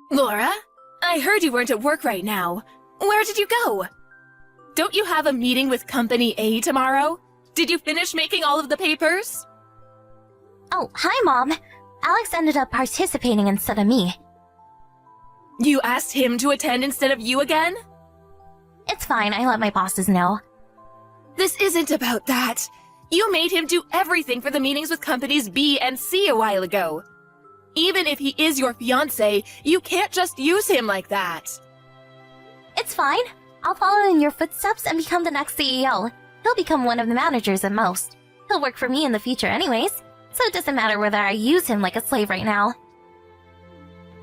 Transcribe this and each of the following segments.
Laura, I heard you weren't at work right now. Where did you go? Don't you have a meeting with Company A tomorrow? Did you finish making all of the papers? Oh, hi, Mom. Alex ended up participating instead of me. You asked him to attend instead of you again? It's fine, I let my bosses know. This isn't about that. You made him do everything for the meetings with companies B and C a while ago. Even if he is your fiancé, you can't just use him like that. It's fine. I'll follow in your footsteps and become the next CEO. He'll become one of the managers at most. He'll work for me in the future anyways, so it doesn't matter whether I use him like a slave right now.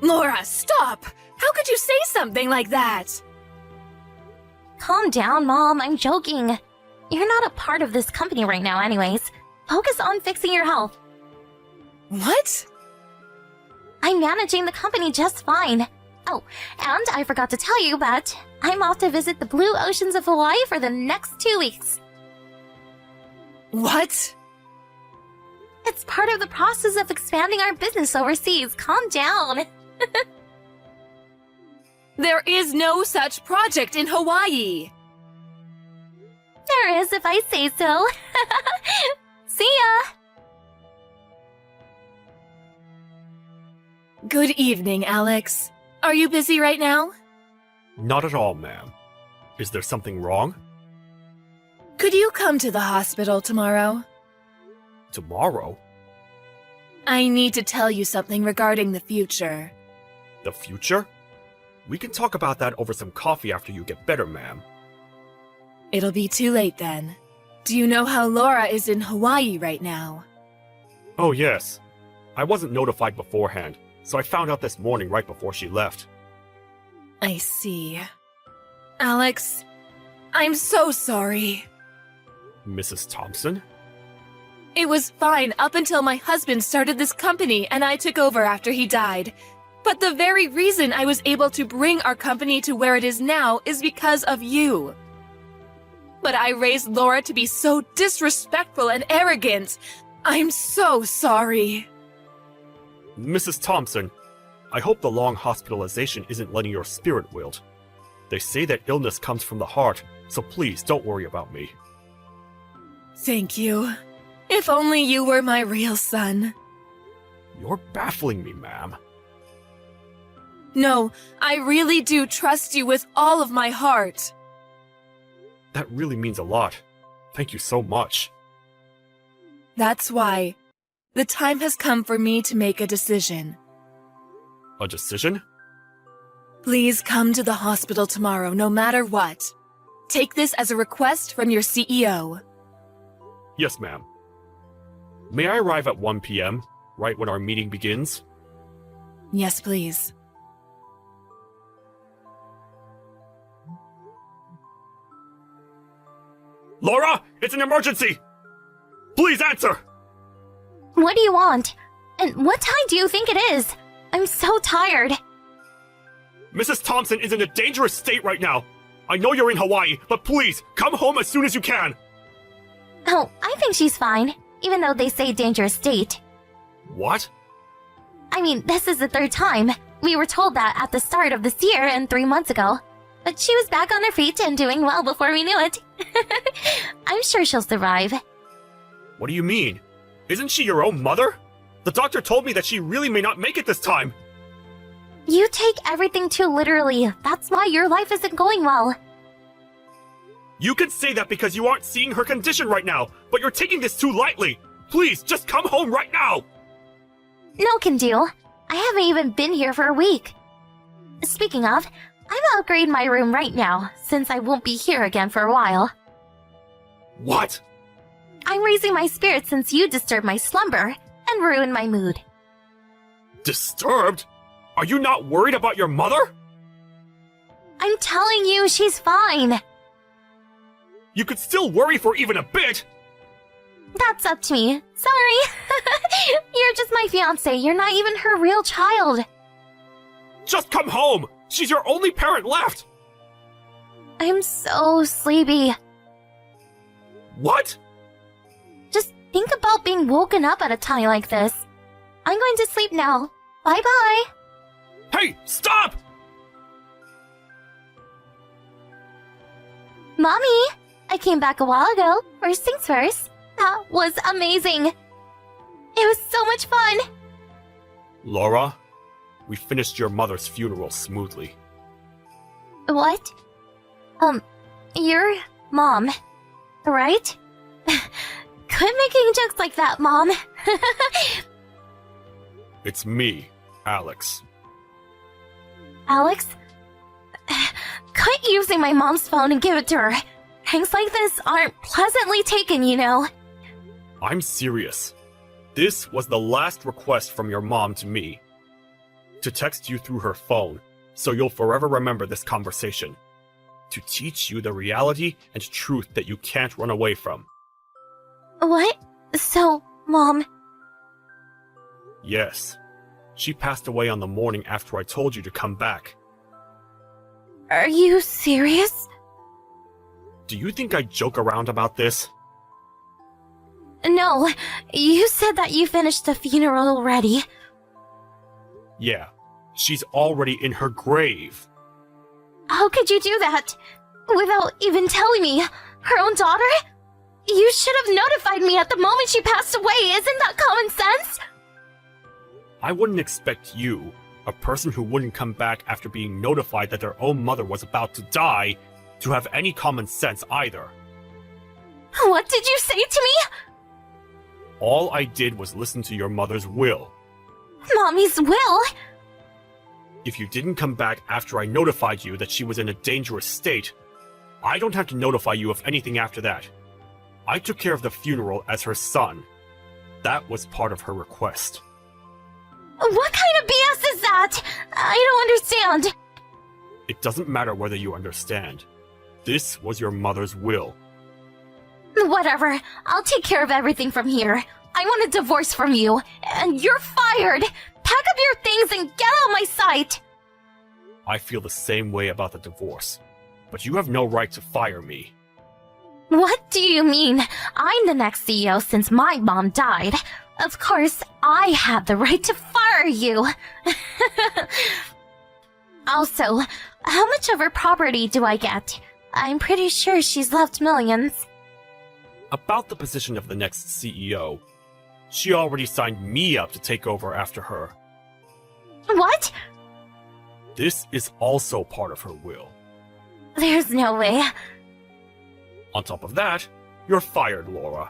Laura, stop! How could you say something like that? Calm down, Mom. I'm joking. You're not a part of this company right now anyways. Focus on fixing your health. What? I'm managing the company just fine. Oh, and I forgot to tell you, but I'm off to visit the blue oceans of Hawaii for the next 2 weeks. What? It's part of the process of expanding our business overseas. Calm down. There is no such project in Hawaii. There is if I say so. See ya! Good evening, Alex. Are you busy right now? Not at all, ma'am. Is there something wrong? Could you come to the hospital tomorrow? Tomorrow? I need to tell you something regarding the future. The future? We can talk about that over some coffee after you get better, ma'am. It'll be too late then. Do you know how Laura is in Hawaii right now? Oh, yes. I wasn't notified beforehand, so I found out this morning right before she left. I see. Alex, I'm so sorry. Mrs. Thompson? It was fine up until my husband started this company and I took over after he died. But the very reason I was able to bring our company to where it is now is because of you. But I raised Laura to be so disrespectful and arrogant. I'm so sorry. Mrs. Thompson, I hope the long hospitalization isn't letting your spirit wilt. They say that illness comes from the heart, so please don't worry about me. Thank you. If only you were my real son. You're baffling me, ma'am. No, I really do trust you with all of my heart. That really means a lot. Thank you so much. That's why the time has come for me to make a decision. A decision? Please come to the hospital tomorrow, no matter what. Take this as a request from your CEO. Yes, ma'am. May I arrive at 1 p.m., right when our meeting begins? Yes, please. Laura, it's an emergency! Please answer! What do you want? And what time do you think it is? I'm so tired. Mrs. Thompson is in a dangerous state right now. I know you're in Hawaii, but please, come home as soon as you can. Oh, I think she's fine, even though they say dangerous state. What? I mean, this is the 3rd time. We were told that at the start of this year and 3 months ago. But she was back on her feet and doing well before we knew it. I'm sure she'll survive. What do you mean? Isn't she your own mother? The doctor told me that she really may not make it this time. You take everything too literally. That's why your life isn't going well. You can say that because you aren't seeing her condition right now, but you're taking this too lightly. Please, just come home right now! No can do. I haven't even been here for a week. Speaking of, I'm upgrading my room right now, since I won't be here again for a while. What? I'm raising my spirits since you disturbed my slumber and ruined my mood. Disturbed? Are you not worried about your mother? I'm telling you, she's fine. You could still worry for even a bit! That's up to me. Sorry. You're just my fiancé. You're not even her real child. Just come home! She's your only parent left! I'm so sleepy. What? Just think about being woken up at a time like this. I'm going to sleep now. Bye-bye. Hey, Hey, stop! Mommy! I came back a while ago. First things first. That was amazing. It was so much fun. Laura, we finished your mother's funeral smoothly. What? Your mom, right? Quit making jokes like that, Mom. It's me, Alex. Alex? Quit using my mom's phone and give it to her. Things like this aren't pleasantly taken, you know. I'm serious. This was the last request from your mom to me. To text you through her phone, so you'll forever remember this conversation. To teach you the reality and truth that you can't run away from. What? So, Mom... Yes. She passed away on the morning after I told you to come back. Are you serious? Do you think I joke around about this? No, you said that you finished the funeral already. Yeah, she's already in her grave. How could you do that? Without even telling me? Her own daughter? You should have notified me at the moment she passed away. Isn't that common sense? I wouldn't expect you, a person who wouldn't come back after being notified that their own mother was about to die, to have any common sense either. What did you say to me? All I did was listen to your mother's will. Mommy's will? If you didn't come back after I notified you that she was in a dangerous state, I don't have to notify you of anything after that. I took care of the funeral as her son. That was part of her request. What kind of BS is that? I don't understand. It doesn't matter whether you understand. This was your mother's will. Whatever. I'll take care of everything from here. I want a divorce from you, and you're fired! Pack up your things and get out of my sight! I feel the same way about the divorce, but you have no right to fire me. What do you mean? I'm the next CEO since my mom died. Of course, I have the right to fire you. Also, how much of her property do I get? I'm pretty sure she's left millions. About the position of the next CEO, she already signed me up to take over after her. What? This is also part of her will. There's no way. On top of that, you're fired, Laura.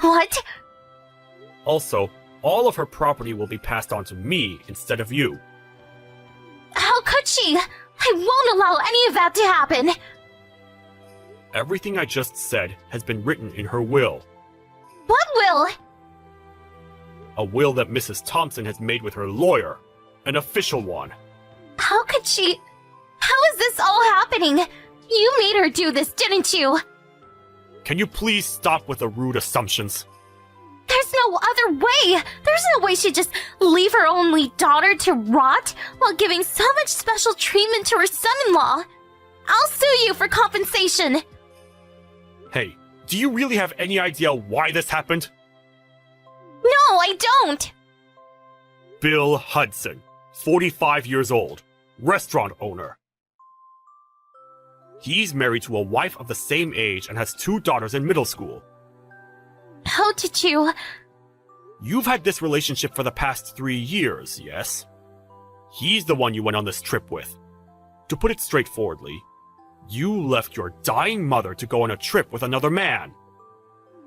What? Also, all of her property will be passed on to me instead of you. How could she? I won't allow any of that to happen. Everything I just said has been written in her will. What will? A will that Mrs. Thompson has made with her lawyer. An official one. How could she? How is this all happening? You made her do this, didn't you? Can you please stop with the rude assumptions? There's no other way. There's no way she'd just leave her only daughter to rot while giving so much special treatment to her son-in-law. I'll sue you for compensation. Hey, do you really have any idea why this happened? No, I don't. Bill Hudson, 45 years old, restaurant owner. He's married to a wife of the same age and has 2 daughters in middle school. How did you... You've had this relationship for the past 3 years, yes? He's the one you went on this trip with. To put it straightforwardly, you left your dying mother to go on a trip with another man.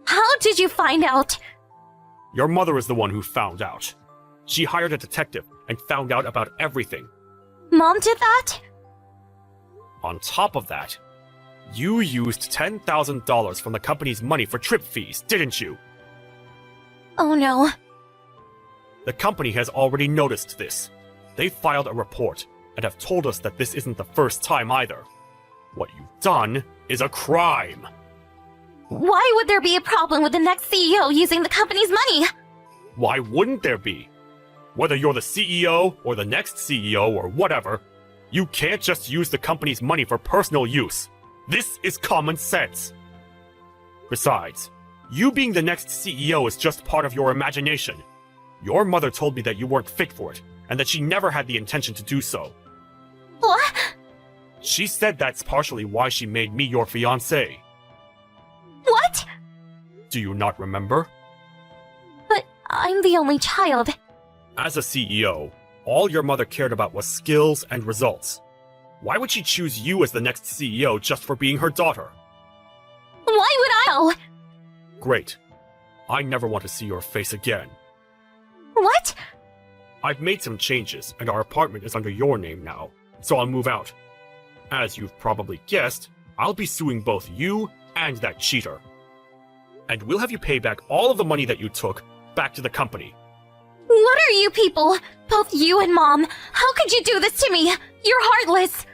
How did you find out? Your mother is the one who found out. She hired a detective and found out about everything. Mom did that? On top of that, you used $10,000 from the company's money for trip fees, didn't you? Oh no. The company has already noticed this. They filed a report and have told us that this isn't the first time either. What you've done is a crime. Why would there be a problem with the next CEO using the company's money? Why wouldn't there be? Whether you're the CEO or the next CEO or whatever, you can't just use the company's money for personal use. This is common sense. Besides, you being the next CEO is just part of your imagination. Your mother told me that you weren't fit for it, and that she never had the intention to do so. What? She said that's partially why she made me your fiancé. What? Do you not remember? But I'm the only child. As a CEO, all your mother cared about was skills and results. Why would she choose you as the next CEO just for being her daughter? Why would I? Oh, Great. I never want to see your face again. what? I've made some changes, and our apartment is under your name now, so I'll move out. As you've probably guessed, I'll be suing both you and that cheater. And we'll have you pay back all of the money that you took back to the company. What are you people? Both you and Mom. How could you do this to me? You're heartless.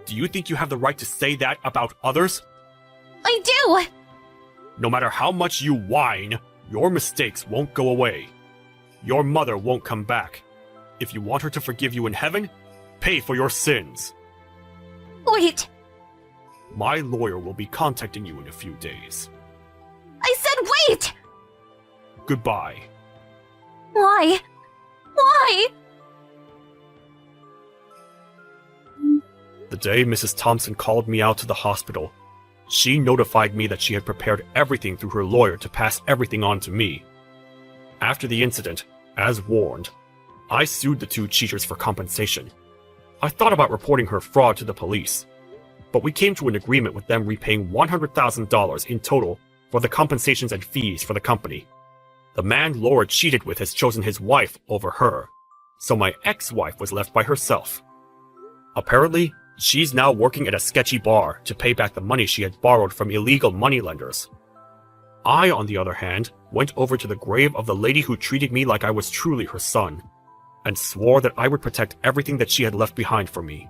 Do you think you have the right to say that about others? I do. No matter how much you whine, your mistakes won't go away. Your mother won't come back. If you want her to forgive you in heaven, pay for your sins. Wait. My lawyer will be contacting you in a few days. I said wait. Goodbye. Why? Why? The day Mrs. Thompson called me out to the hospital, she notified me that she had prepared everything through her lawyer to pass everything on to me. After the incident, as warned, I sued the two cheaters for compensation. I thought about reporting her fraud to the police, but we came to an agreement with them repaying $100,000 in total for the compensations and fees for the company. The man Laura cheated with has chosen his wife over her, so my ex-wife was left by herself. Apparently, she's now working at a sketchy bar to pay back the money she had borrowed from illegal moneylenders. I, on the other hand, went over to the grave of the lady who treated me like I was truly her son, and swore that I would protect everything that she had left behind for me.